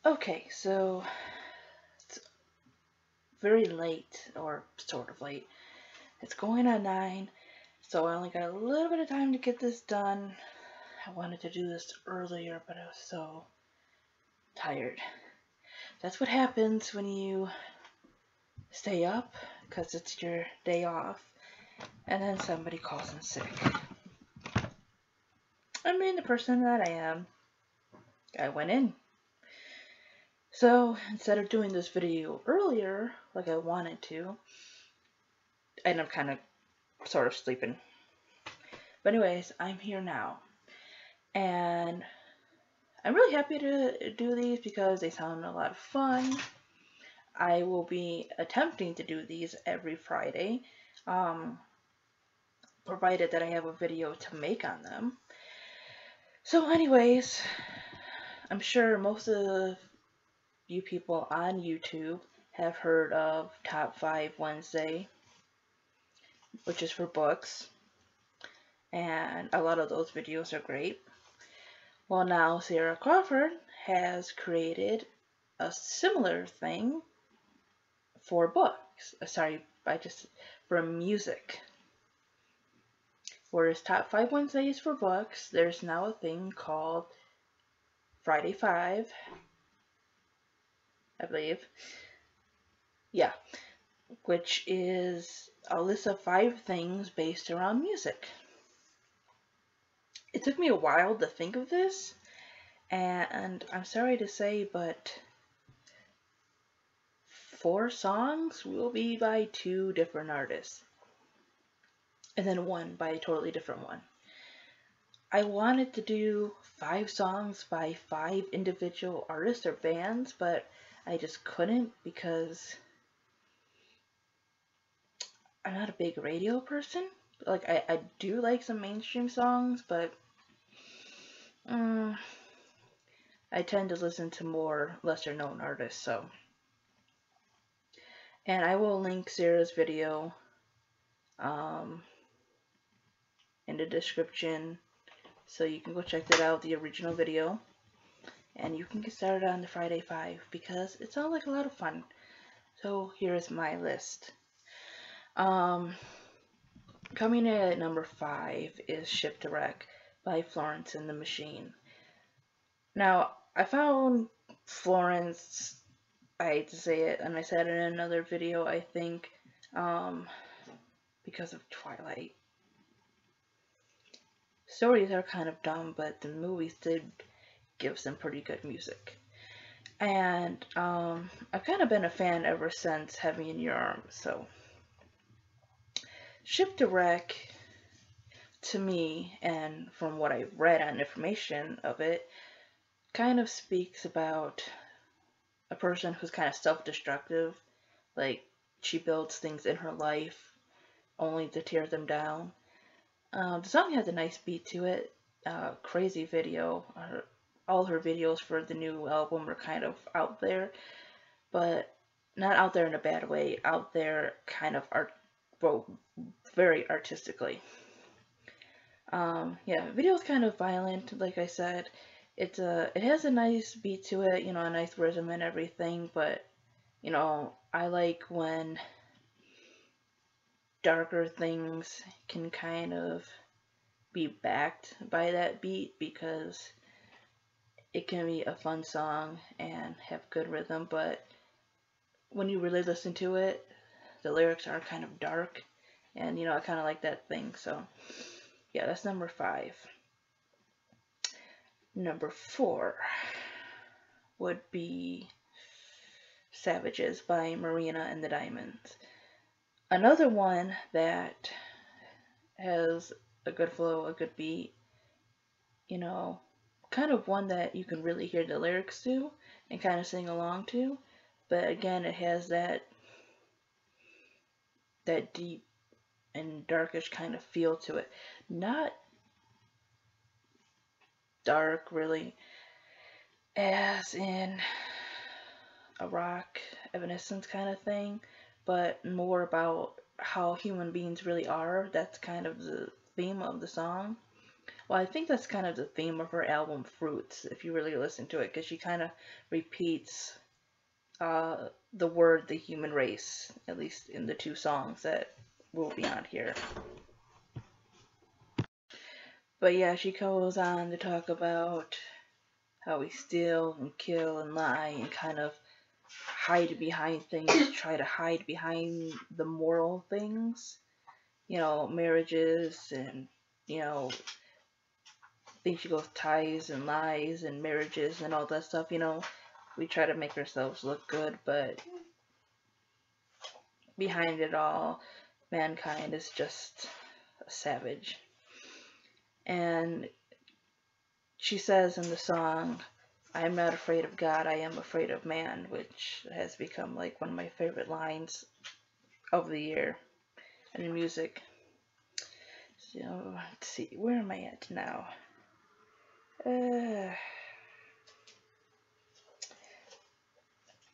Okay, so it's very late, or sort of late. It's going on 9, so I only got a little bit of time to get this done. I wanted to do this earlier, but I was so tired. That's what happens when you stay up, because it's your day off, and then somebody calls in sick. I mean, the person that I am, I went in. So instead of doing this video earlier, like I wanted to, I ended up kind of sort of sleeping. But anyways, I'm here now. And I'm really happy to do these because they sound a lot of fun. I will be attempting to do these every Friday, provided that I have a video to make on them. So anyways, I'm sure most of you people on YouTube have heard of Top 5 Wednesday, which is for books, and a lot of those videos are great. Well, now Sarah Crawford has created a similar thing for books. For music. Whereas Top 5 Wednesdays for books, there's now a thing called Friday 5, I believe. Yeah, which is a list of 5 things based around music. It took me a while to think of this, and I'm sorry to say, but 4 songs will be by 2 different artists, and then 1 by a totally different one. I wanted to do 5 songs by 5 individual artists or bands, but I just couldn't because I'm not a big radio person. Like, I do like some mainstream songs, but I tend to listen to more lesser known artists, so. And I will link Sarah's video in the description, so you can go check that out, the original video. And you can get started on the Friday 5 because it sounds like a lot of fun. So here's my list. Coming in at number 5 is Ship to Wreck by Florence and the Machine. Now, I found Florence, I hate to say it, and I said it in another video, I think, because of Twilight. Stories are kind of dumb, but the movies did give some pretty good music. And I've kind of been a fan ever since Heavy in Your Arms, so. Ship to Wreck, to me, and from what I've read on information of it, kind of speaks about a person who's kind of self-destructive. Like, she builds things in her life only to tear them down. The song has a nice beat to it. Crazy video. All her videos for the new album are kind of out there, but not out there in a bad way. Out there kind of very artistically. Yeah, video's kind of violent, like I said. It has a nice beat to it, you know, a nice rhythm and everything, but, you know, I like when darker things can kind of be backed by that beat because it can be a fun song and have good rhythm, but when you really listen to it, the lyrics are kind of dark, and, you know, I kind of like that thing, so yeah, that's number 5. Number 4 would be Savages by Marina and the Diamonds. Another one that has a good flow, a good beat, you know, kind of one that you can really hear the lyrics to and kind of sing along to, but again, it has that deep and darkish kind of feel to it. Not dark, really, as in a rock evanescence kind of thing, but more about how human beings really are. That's kind of the theme of the song. Well, I think that's kind of the theme of her album Fruits, if you really listen to it, because she kind of repeats the word the human race, at least in the two songs that will be on here. But yeah, she goes on to talk about how we steal and kill and lie and kind of hide behind things, try to hide behind the moral things, marriages and, you know, things she goes ties and lies and marriages and all that stuff, we try to make ourselves look good, but behind it all, mankind is just a savage. And she says in the song, I am not afraid of God, I am afraid of man, which has become like one of my favorite lines of the year in music. So, let's see, where am I at now?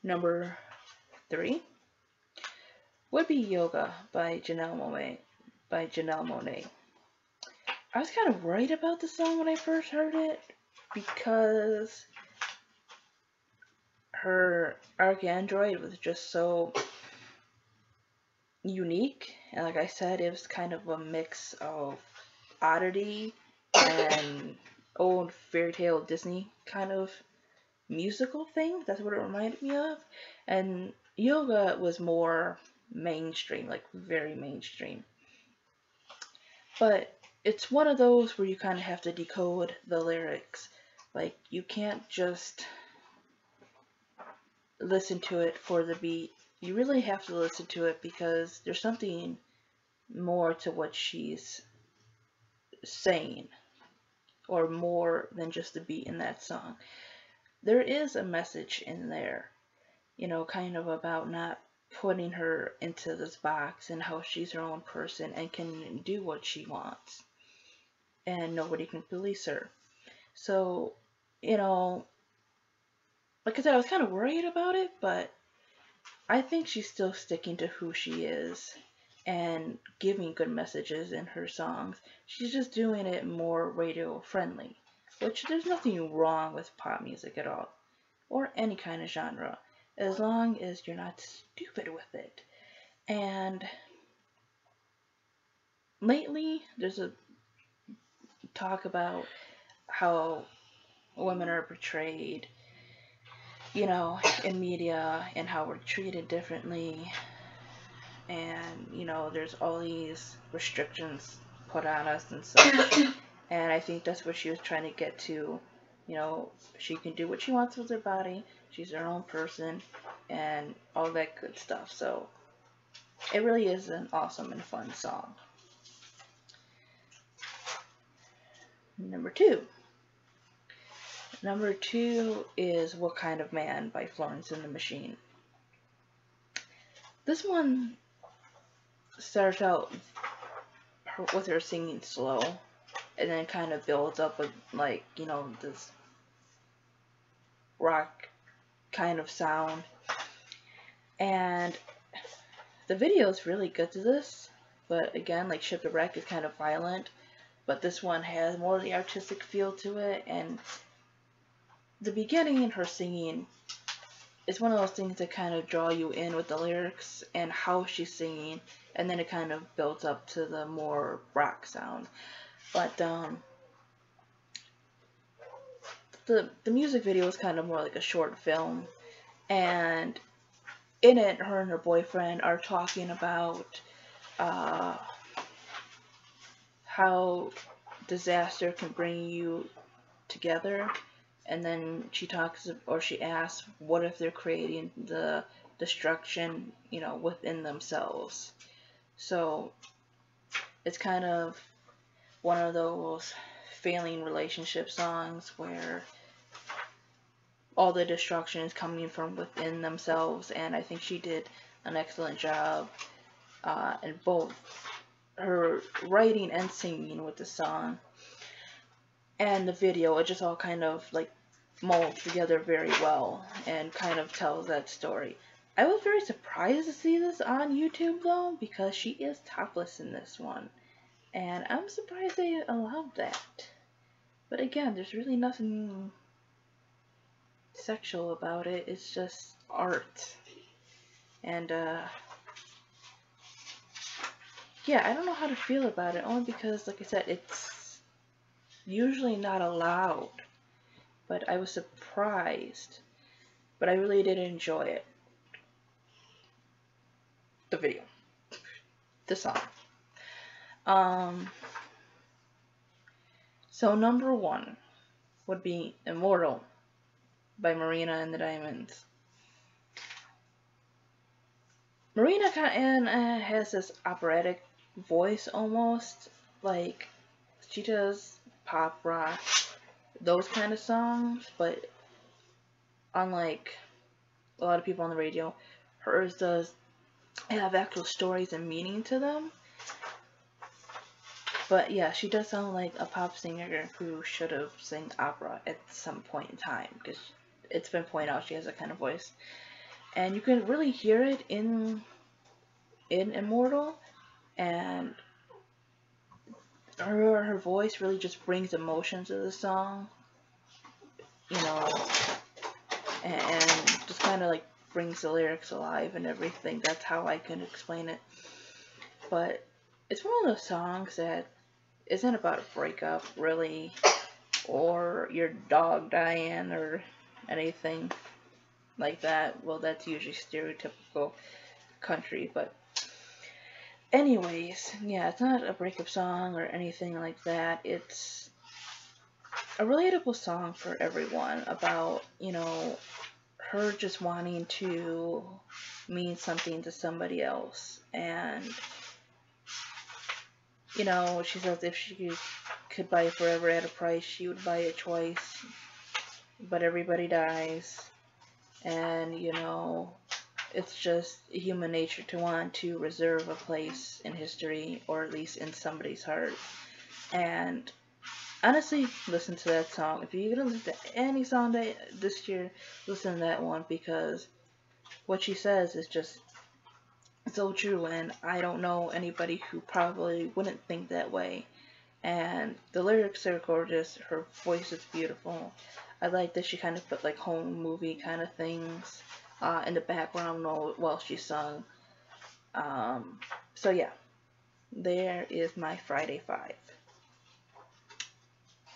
Number 3 would be Yoga by Janelle Monáe. I was kind of worried about the song when I first heard it because her ArchAndroid was just so unique, and like I said, it was kind of a mix of oddity and old fairy tale Disney kind of musical thing. That's what it reminded me of. And Yoga was more mainstream, like very mainstream. But it's one of those where you kind of have to decode the lyrics. Like, you can't just listen to it for the beat. You really have to listen to it because there's something more to what she's saying, or more than just the beat in that song. There is a message in there, kind of about not putting her into this box and how she's her own person and can do what she wants and nobody can police her. So, like I said, I was kind of worried about it, but I think she's still sticking to who she is and giving good messages in her songs. She's just doing it more radio friendly, which there's nothing wrong with pop music at all, or any kind of genre, as long as you're not stupid with it. And lately, there's a talk about how women are portrayed, in media and how we're treated differently. And, there's all these restrictions put on us and such. And I think that's what she was trying to get to. She can do what she wants with her body. She's her own person and all that good stuff. So it really is an awesome and fun song. Number 2 is What Kind of Man by Florence and the Machine. This one starts out with her singing slow, and then kind of builds up with, like, this rock kind of sound. And the video is really good to this, but again, like Ship the Wreck is kind of violent, but this one has more of the artistic feel to it. And the beginning in her singing is one of those things that kind of draw you in with the lyrics and how she's singing, and then it kind of builds up to the more rock sound. But the music video is kind of more like a short film, and in it, her and her boyfriend are talking about how disaster can bring you together. And then she asks, what if they're creating the destruction, within themselves? So it's kind of one of those failing relationship songs where all the destruction is coming from within themselves. And I think she did an excellent job in both her writing and singing with the song. And the video, it just all kind of like molds together very well and kind of tells that story. I was very surprised to see this on YouTube though, because she is topless in this one, and I'm surprised they allowed that. But again, there's really nothing sexual about it. It's just art. And yeah, I don't know how to feel about it, only because, like I said, it's usually not allowed. But I was surprised. But I really did enjoy it. The video. The song. So number one would be Immortal by Marina and the Diamonds. Marina kind of has this operatic voice almost, like she does pop rock, those kind of songs, but unlike a lot of people on the radio, hers does have actual stories and meaning to them. But yeah, she does sound like a pop singer who should have sang opera at some point in time, because it's been pointed out she has that kind of voice. And you can really hear it in Immortal, and her voice really just brings emotion to the song, you know, and just kind of like brings the lyrics alive and everything. That's how I can explain it. But it's one of those songs that isn't about a breakup, really, or your dog dying or anything like that. Well, that's usually stereotypical country, but anyways, yeah, it's not a breakup song or anything like that. It's a relatable song for everyone about, her just wanting to mean something to somebody else. And, she says if she could buy it forever at a price, she would buy it twice. But everybody dies. And, it's just human nature to want to reserve a place in history, or at least in somebody's heart. And honestly, listen to that song. If you're gonna listen to any song this year, listen to that one, because what she says is just so true, and I don't know anybody who probably wouldn't think that way. And the lyrics are gorgeous, her voice is beautiful. I like that she kind of put like home movie kind of things in the background while she sung. So yeah, there is my Friday 5.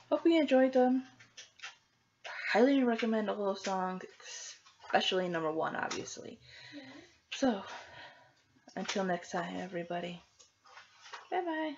Hope you enjoyed them. Highly recommend all those songs, especially number 1, obviously. So, until next time, everybody. Bye bye.